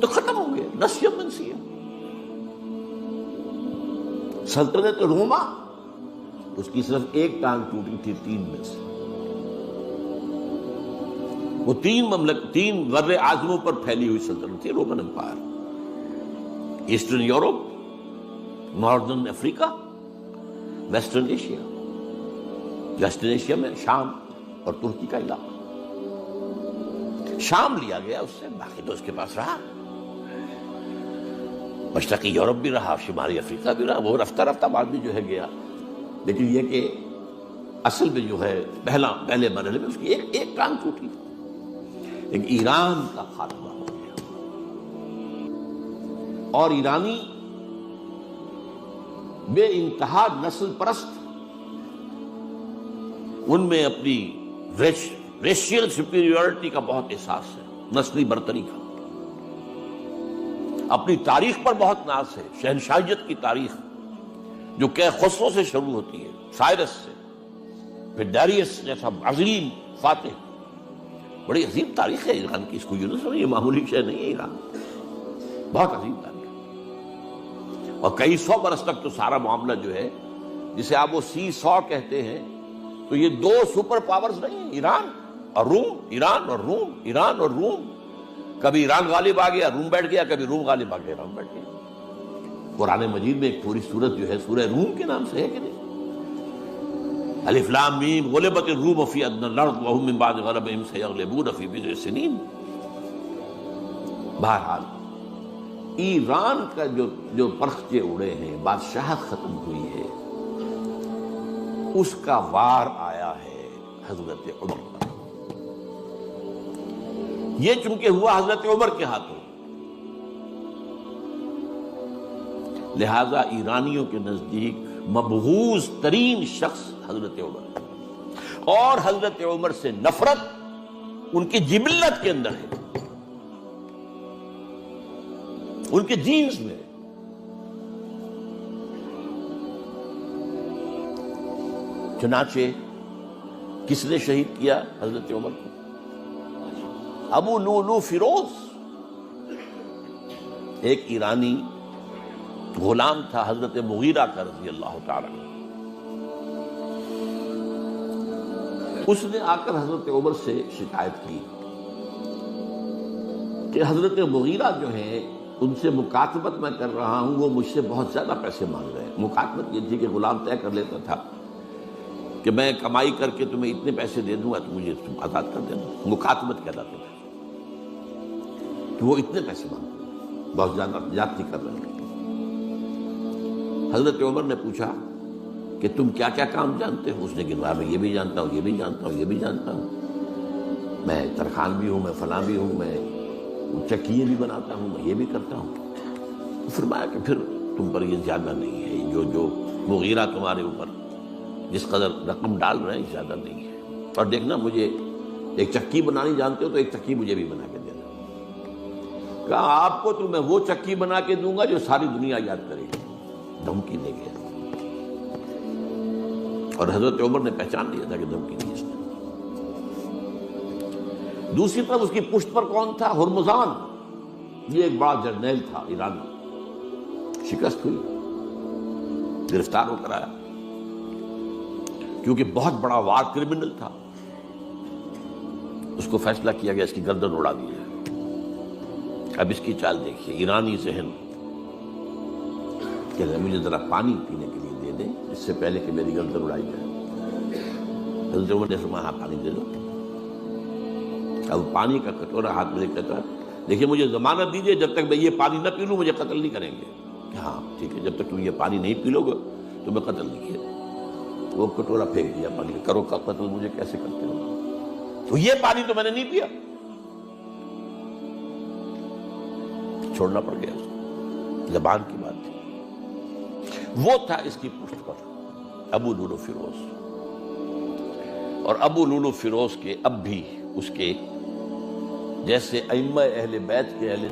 تو ختم ہو گئے، نسیہ منسیہ۔ سلطنت روما اس کی صرف ایک ٹانگ ٹوٹی تھی 3 میں سے۔ وہ 3 بر اعظموں پر پھیلی ہوئی سلطنت تھی Roman empire, eastern Europe, northern Africa, western Asia. Western Asia میں شام اور ترکی کا علاقہ، شام لیا گیا اس سے، باقی تو اس کے پاس رہا، مشرقی یورپ بھی رہا، شمالی افریقہ بھی رہا، وہ رفتہ رفتہ بعد میں جو ہے گیا، لیکن یہ کہ اصل میں جو ہے پہلے مرحلے میں اس کی ایک ٹانگ ٹوٹی، لیکن ایران کا خاتمہ ہو گیا۔ اور ایرانی بے انتہا نسل پرست، ان میں اپنی ریشیل سپیریورٹی کا بہت احساس ہے، نسلی برتری کا، اپنی تاریخ پر بہت ناز ہے، شہنشاہیت کی تاریخ جو کہ خسرو سے شروع ہوتی ہے، سائرس سے، پھر ڈیریس جیسا عظیم فاتح۔ بڑی عظیم تاریخ ہے ایران کی، اس کو یوں نہ سمجھیں، یہ معمولی شے نہیں ہے ایران، بہت عظیم تاریخ ہے۔ اور کئی 100 برس تک تو سارا معاملہ جو ہے، جسے آپ وہ سی100 کہتے ہیں، تو یہ 2 سپر پاورز نہیں ہیں، ایران اور روم، ایران اور روم، ایران اور روم۔ کبھی ایران غالب آ گیا، روم بیٹھ گیا، کبھی روم غالب آ گیا، ایران بیٹھ گیا۔ قرآن مجید میں ایک پوری سورت جو ہے سورہ روم کے نام سے ہے کہ نہیں؟ الف لام میم غلبت الروم فی ادنی الارض وهم من بعد غلبهم سیغلبون فی بضع سنین۔ بہرحال ایران کا جو پرخچے اڑے ہیں، بادشاہت ختم ہوئی ہے، اس کا وار آیا ہے حضرت عمر پر۔ یہ چونکہ ہوا حضرت عمر کے ہاتھوں، لہذا ایرانیوں کے نزدیک مبغوض ترین شخص حضرت عمر، اور حضرت عمر سے نفرت ان کی جبلت کے اندر ہے، ان کے جینز میں۔ چنانچہ کس نے شہید کیا حضرت عمر کو؟ ابو لولو فیروز، ایک ایرانی غلام تھا حضرت مغیرہ کا رضی اللہ تعالی عنہ۔ اس نے آ کر حضرت عمر سے شکایت کی کہ حضرت مغیرہ جو ہیں ان سے مکاتبت میں کر رہا ہوں، وہ مجھ سے بہت زیادہ پیسے مانگ رہے ہیں۔ مکاتبت یہ تھی کہ غلام طے کر لیتا تھا کہ میں کمائی کر کے تمہیں اتنے پیسے دے دوں گا تو مجھے تم آزاد کر دینا، مکاتبت کہلاتا تھا کہ وہ اتنے پیسے مانگتے ہیں، بہت زیادہ زیادتی کر رہے ہیں۔ حضرت عمر نے پوچھا کہ تم کیا کیا کام جانتے ہو؟ اس نے کہا میں یہ بھی جانتا ہوں، یہ بھی جانتا ہوں، یہ بھی جانتا ہوں، میں ترخان بھی ہوں، میں فلاں بھی ہوں، میں چکیے بھی بناتا ہوں، میں یہ بھی کرتا ہوں۔ فرمایا کہ پھر تم پر یہ زیادہ نہیں ہے، جو مغیرہ تمہارے اوپر جس قدر رقم ڈال رہے ہیں زیادہ نہیں ہے، اور دیکھنا مجھے ایک چکی بنانی جانتے ہو تو ایک چکی مجھے بھی بنا کے دینا۔ کہا آپ کو تو میں وہ چکی بنا کے دوں گا جو ساری دنیا یاد کرے گی، دھمکی دے گیا۔ اور حضرت عمر نے پہچان لیا تھا کہ دھمکی دی اس نے۔ دوسری طرف اس کی پشت پر کون تھا؟ ہرمزان، یہ ایک بڑا جرنیل تھا ایرانی، شکست ہوئی، گرفتار ہو کر آیا، کیونکہ بہت بڑا وار کرمنل تھا۔ اس کو فیصلہ کیا گیا اس کی گردن اڑا دی جائے۔ اب اس کی چال دیکھیے، ایرانی ذہن کہ مجھے ذرا پانی پینے کے لیے دے دیں اس سے پہلے کہ میری گردن اڑائی جائے۔ حضرت عمر نے فرمایا ہاں پانی دے دو۔ اب پانی کا کٹورا ہاتھ میں کہتا دیکھیے مجھے ضمانت دیجیے جب تک میں یہ پانی نہ پی لوں مجھے قتل نہیں کریں گے۔ کہ ہاں ٹھیک ہے، جب تک تم یہ پانی نہیں پی لو گے تو میں قتل نہیں کیا۔ وہ کٹورا پھینک دیا پانی، کرو کا قتل مجھے کیسے کرتے ہو؟ تو یہ پانی تو میں نے نہیں پیا، چھوڑنا پڑ گیا اس کو، زبان کی بات تھی۔ وہ تھا اس کی پشت پر ابو لولو فیروز، اور ابو لولو فیروز کے اب بھی اس کے جیسے ائمہ اہل بیت کے اہل